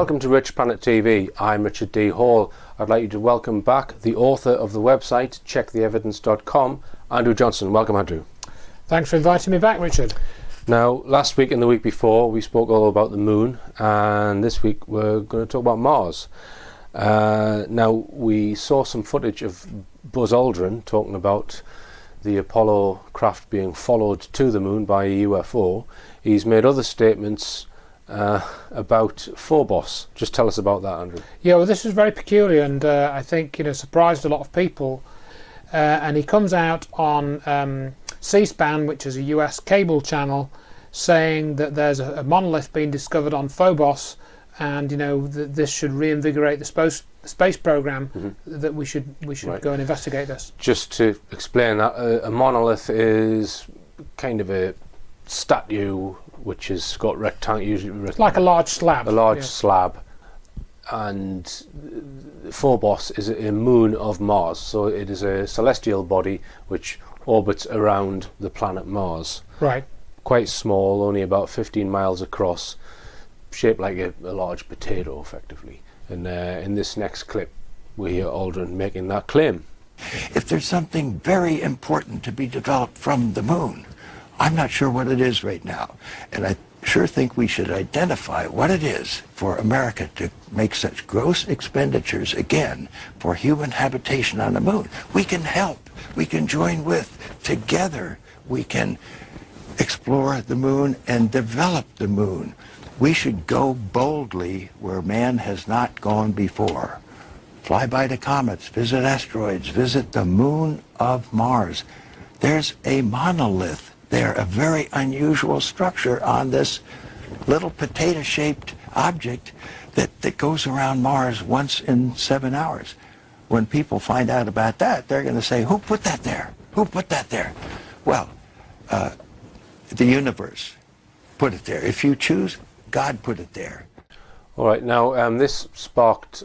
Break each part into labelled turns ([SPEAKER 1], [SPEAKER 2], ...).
[SPEAKER 1] Welcome to Rich Planet TV. I'm Richard D. Hall. I'd like you to welcome back the author of the website checktheevidence.com, Andrew Johnson. Welcome, Andrew.
[SPEAKER 2] Thanks for inviting me back, Richard.
[SPEAKER 1] Now, last week and the week before we spoke all about the moon, and this week we're going to talk about Mars. Now, we saw some footage of Buzz Aldrin talking about the Apollo craft being followed to the moon by a UFO. He's made other statements about Phobos. Just tell us about that, Andrew.
[SPEAKER 2] Yeah, well, this is very peculiar, and I think surprised a lot of people. And he comes out on C-SPAN, which is a US cable channel, saying that there's a monolith being discovered on Phobos, and this should reinvigorate the space program. That we should right. Go and investigate this.
[SPEAKER 1] Just to explain that, a monolith is kind of a statue which has got rectangular,
[SPEAKER 2] it's like a large slab.
[SPEAKER 1] A large slab, and Phobos is a moon of Mars, so it is a celestial body which orbits around the planet Mars.
[SPEAKER 2] Right.
[SPEAKER 1] Quite small, only about 15 miles across, shaped like a large potato, effectively. And in this next clip, we hear Aldrin making that claim.
[SPEAKER 3] If there's something very important to be developed from the moon, I'm not sure what it is right now, and I sure think we should identify what it is for America to make such gross expenditures again for human habitation on the moon. We can help, we can join with, together we can explore the moon and develop the moon. We should go boldly where man has not gone before. Fly by the comets, visit asteroids, visit the moon of Mars. There's a monolith there, a very unusual structure on this little potato-shaped object that goes around Mars once in 7 hours. When people find out about that, they're going to say, who put that there? Who put that there? Well, the universe put it there. If you choose, God put it there.
[SPEAKER 1] All right, now this sparked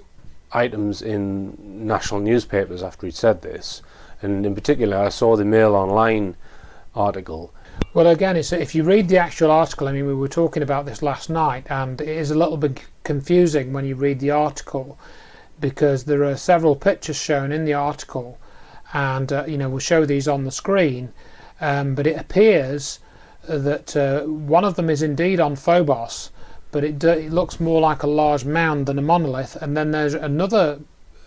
[SPEAKER 1] items in national newspapers after he'd said this, and in particular I saw the Mail Online article.
[SPEAKER 2] Well, again, if you read the actual article, I mean, we were talking about this last night, and it is a little bit confusing when you read the article, because there are several pictures shown in the article, and we'll show these on the screen, but it appears that one of them is indeed on Phobos, but it looks more like a large mound than a monolith, and then there's another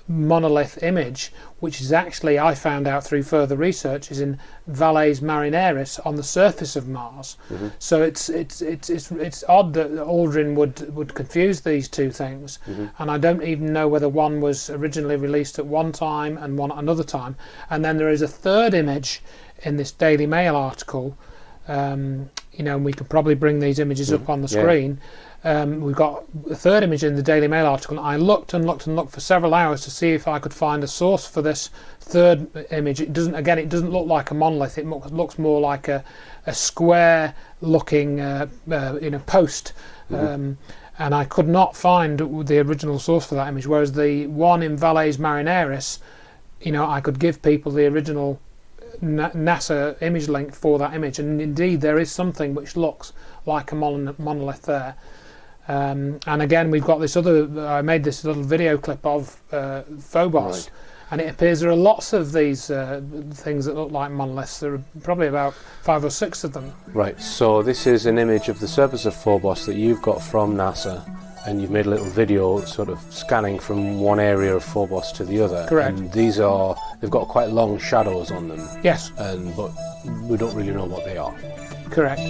[SPEAKER 2] monolith image, which is actually, I found out through further research, is in Valles Marineris on the surface of Mars. So it's odd that Aldrin would confuse these two things, and I don't even know whether one was originally released at one time and one at another time. And then there is a third image in this Daily Mail article, and we can probably bring these images up on the screen. We've got a third image in the Daily Mail article, and I looked and looked and looked for several hours to see if I could find a source for this third image. It doesn't look like a monolith. It looks more like a square looking post, and I could not find the original source for that image, whereas the one in Valles Marineris, I could give people the original NASA image link for that image, and indeed there is something which looks like a monolith there. And again, we've got this other, I made this little video clip of Phobos, and it appears there are lots of these things that look like monoliths. There are probably about 5 or 6 of them. Right,
[SPEAKER 1] so this is an image of the surface of Phobos that you've got from NASA, and you've made a little video sort of scanning from one area of Phobos to the other.
[SPEAKER 2] Correct.
[SPEAKER 1] And they've got quite long shadows on them.
[SPEAKER 2] Yes.
[SPEAKER 1] But we don't really know what they are.
[SPEAKER 2] Correct.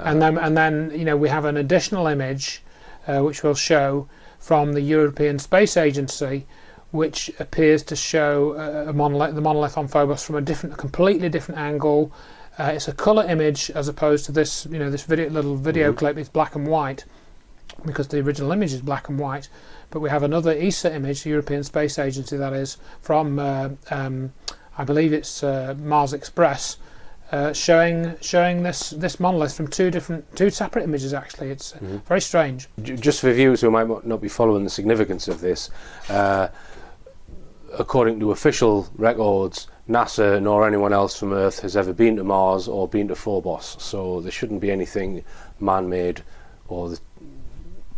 [SPEAKER 2] And then we have an additional image, which we'll show from the European Space Agency, which appears to show the monolith on Phobos from a completely different angle. It's a colour image as opposed to this, this little video clip. It's black and white because the original image is black and white. But we have another ESA image, the European Space Agency, that is, from I believe it's Mars Express, showing this monolith from two separate images. Actually, it's very strange.
[SPEAKER 1] Just for viewers who might not be following the significance of this, according to official records, NASA nor anyone else from Earth has ever been to Mars or been to Phobos, so there shouldn't be anything man-made or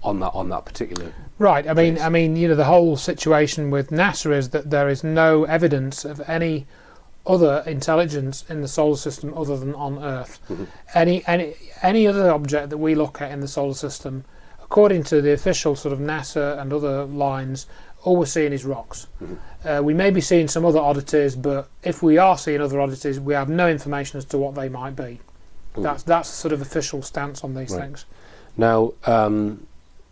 [SPEAKER 1] on that particular.
[SPEAKER 2] Right. I mean, the whole situation with NASA is that there is no evidence of any other intelligence in the solar system other than on Earth. Any other object that we look at in the solar system, according to the official sort of NASA and other lines, all we're seeing is rocks. We may be seeing some other oddities, but if we are seeing other oddities, we have no information as to what they might be. That's the sort of official stance on these things.
[SPEAKER 1] Now,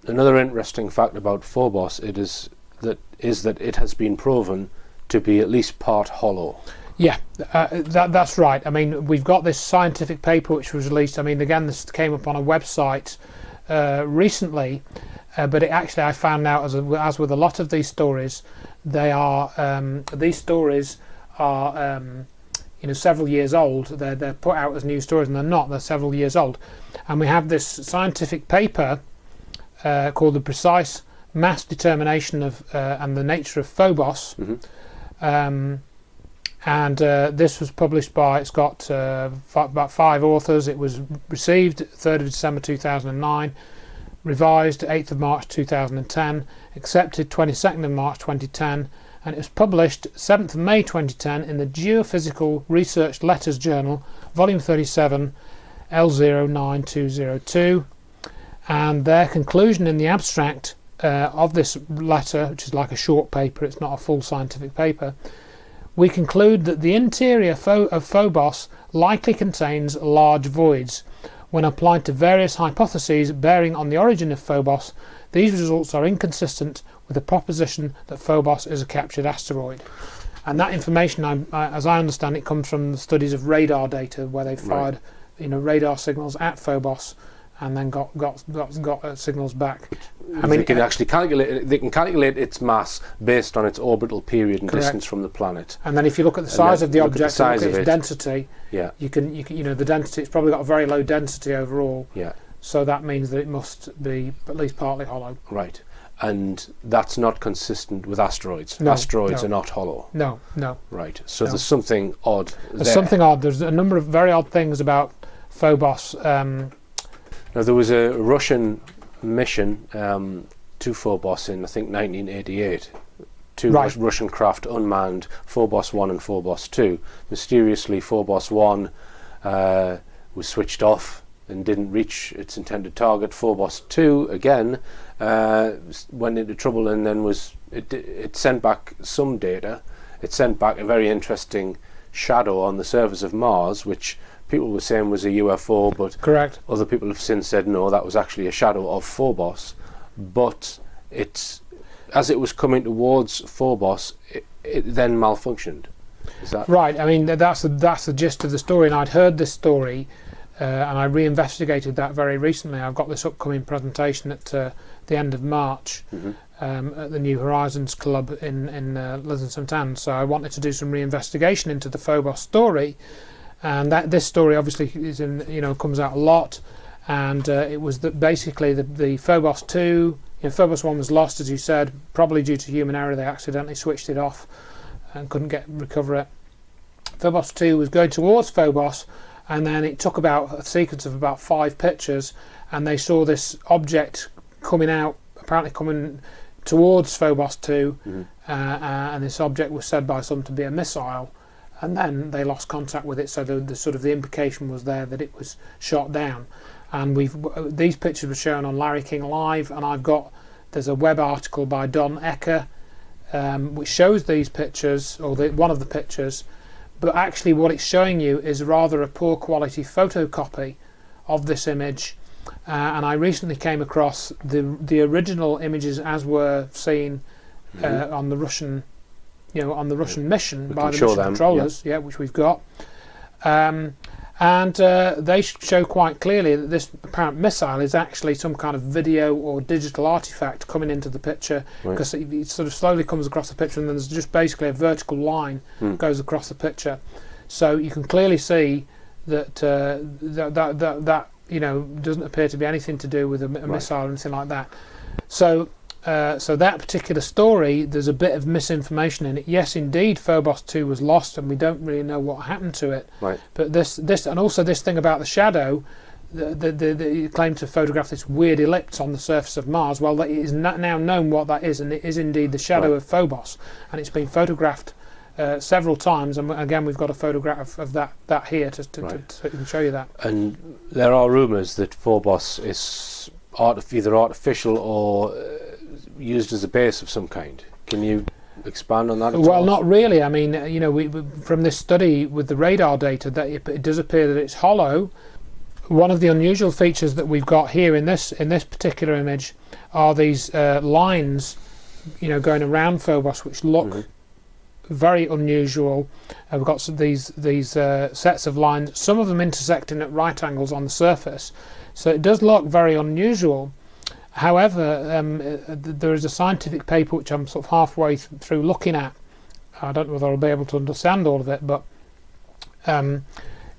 [SPEAKER 1] another interesting fact about Phobos is that it has been proven to be at least part hollow.
[SPEAKER 2] Yeah, that's right. I mean, we've got this scientific paper which was released. I mean, again, this came up on a website recently, but I found out, as with a lot of these stories, these stories are several years old. They're put out as new stories, and they're not. They're several years old. And we have this scientific paper called "The Precise Mass Determination of and the Nature of Phobos." And this was published by, it's got about 5 authors. It was received 3rd of December 2009, revised 8th of March 2010, accepted 22nd of March 2010, and it was published 7th of May 2010 in the Geophysical Research Letters Journal, volume 37, L09202. And their conclusion in the abstract of this letter, which is like a short paper, it's not a full scientific paper, we conclude that the interior of Phobos likely contains large voids. When applied to various hypotheses bearing on the origin of Phobos, these results are inconsistent with the proposition that Phobos is a captured asteroid. And that information, as I understand it, comes from the studies of radar data, where they fired radar signals at Phobos and then got signals back. I mean,
[SPEAKER 1] they can actually calculate. They can calculate its mass based on its orbital period and
[SPEAKER 2] correct.
[SPEAKER 1] distance from the planet.
[SPEAKER 2] And then, if you look at the size of the object, look at its density.
[SPEAKER 1] Yeah.
[SPEAKER 2] You can the density. It's probably got a very low density overall.
[SPEAKER 1] Yeah.
[SPEAKER 2] So that means that it must be at least partly hollow.
[SPEAKER 1] Right. And that's not consistent with asteroids.
[SPEAKER 2] No,
[SPEAKER 1] asteroids are not hollow.
[SPEAKER 2] No.
[SPEAKER 1] Right. So there's something odd there.
[SPEAKER 2] There's something odd. There's a number of very odd things about Phobos.
[SPEAKER 1] Now, there was a Russian mission to Phobos in, I think, 1988. Two Russian craft unmanned, Phobos 1 and Phobos 2. Mysteriously, Phobos 1 was switched off and didn't reach its intended target. Phobos 2, again, went into trouble, and then it sent back some data. It sent back a very interesting shadow on the surface of Mars, which people were saying was a UFO, but
[SPEAKER 2] correct.
[SPEAKER 1] Other people have since said no, that was actually a shadow of Phobos. But as it was coming towards Phobos, it then malfunctioned. Is that
[SPEAKER 2] right? I mean, that's the gist of the story, and I'd heard this story, and I reinvestigated that very recently. I've got this upcoming presentation at the end of March at the New Horizons Club in Lytham-St-Annes. So I wanted to do some reinvestigation into the Phobos story. And this story obviously is comes out a lot, and it was that basically the Phobos 2, Phobos 1 was lost, as you said, probably due to human error. They accidentally switched it off and couldn't recover it. Phobos 2 was going towards Phobos, and then it took about a sequence of about 5 pictures, and they saw this object apparently coming towards Phobos 2, and this object was said by some to be a missile. And then they lost contact with it, so the sort of the implication was there that it was shot down. And these pictures were shown on Larry King Live, and there's a web article by Don Ecker which shows these pictures, or one of the pictures, but actually what it's showing you is rather a poor quality photocopy of this image, and I recently came across the original images as were seen on the Russian, on the Russian mission by the mission controllers, which we've got. And they show quite clearly that this apparent missile is actually some kind of video or digital artifact coming into the picture, because it sort of slowly comes across the picture, and then there's just basically a vertical line goes across the picture. So you can clearly see that that doesn't appear to be anything to do with a missile or anything like that. So that particular story, there's a bit of misinformation in it. Yes, indeed, Phobos 2 was lost, and we don't really know what happened to it.
[SPEAKER 1] Right.
[SPEAKER 2] But this, and also this thing about the shadow, the claim to photograph this weird ellipse on the surface of Mars. Well, it is now known what that is, and it is indeed the shadow of Phobos, and it's been photographed several times. And again, we've got a photograph of that here to show you that.
[SPEAKER 1] And there are rumours that Phobos is either artificial or used as a base of some kind. Can you expand on that at all?
[SPEAKER 2] Well, not really. I mean, we from this study with the radar data, that it does appear that it's hollow. One of the unusual features that we've got here in this particular image are these lines, going around Phobos, which look very unusual. We've got these sets of lines, some of them intersecting at right angles on the surface. So it does look very unusual. However, there is a scientific paper which I'm sort of halfway through looking at. I don't know whether I'll be able to understand all of it, but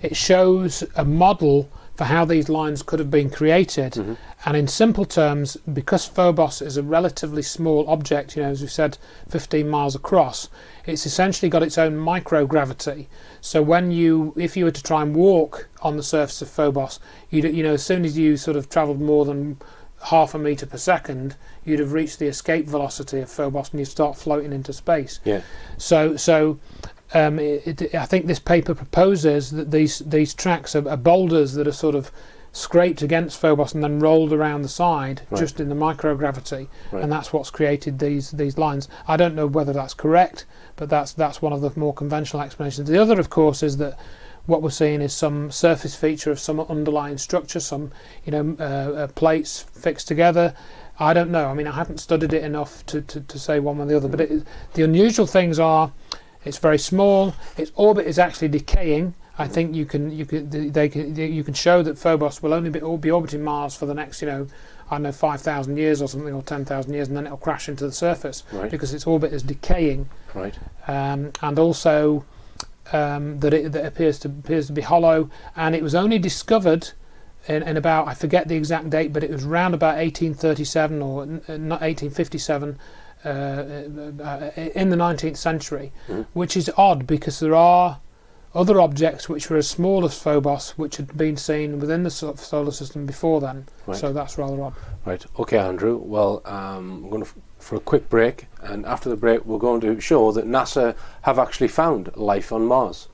[SPEAKER 2] it shows a model for how these lines could have been created. And in simple terms, because Phobos is a relatively small object, as we said, 15 miles across, it's essentially got its own microgravity. So if you were to try and walk on the surface of Phobos, as soon as you sort of travelled more than half a metre per second, you'd have reached the escape velocity of Phobos and you'd start floating into space.
[SPEAKER 1] Yeah.
[SPEAKER 2] So I think this paper proposes that these tracks are boulders that are sort of scraped against Phobos and then rolled around the side just in the microgravity, and that's what's created these lines. I don't know whether that's correct, but that's one of the more conventional explanations. The other, of course, is that what we're seeing is some surface feature of some underlying structure, some plates fixed together. I don't know. I mean, I haven't studied it enough to say one way or the other. But the unusual things are, it's very small. Its orbit is actually decaying. I think you can show that Phobos will only be orbiting Mars for the next 5,000 years or something, or 10,000 years, and then it'll crash into the surface because its orbit is decaying.
[SPEAKER 1] Right.
[SPEAKER 2] And also that it appears to be hollow, and it was only discovered in about, I forget the exact date, but it was around about 1837 or not 1857 in the 19th century, which is odd because there are other objects which were as small as Phobos which had been seen within the solar system before then. So that's rather odd. Right.
[SPEAKER 1] Okay, Andrew. Well, we're going for a quick break, and after the break we're going to show that NASA have actually found life on Mars.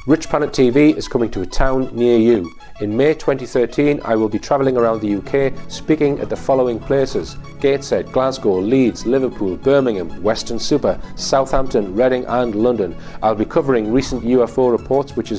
[SPEAKER 1] Rich Planet TV is coming to a town near you. In May 2013, I will be travelling around the UK, speaking at the following places: Gateshead, Glasgow, Leeds, Liverpool, Birmingham, Weston Super, Southampton, Reading and London. I'll be covering recent UFO reports, which is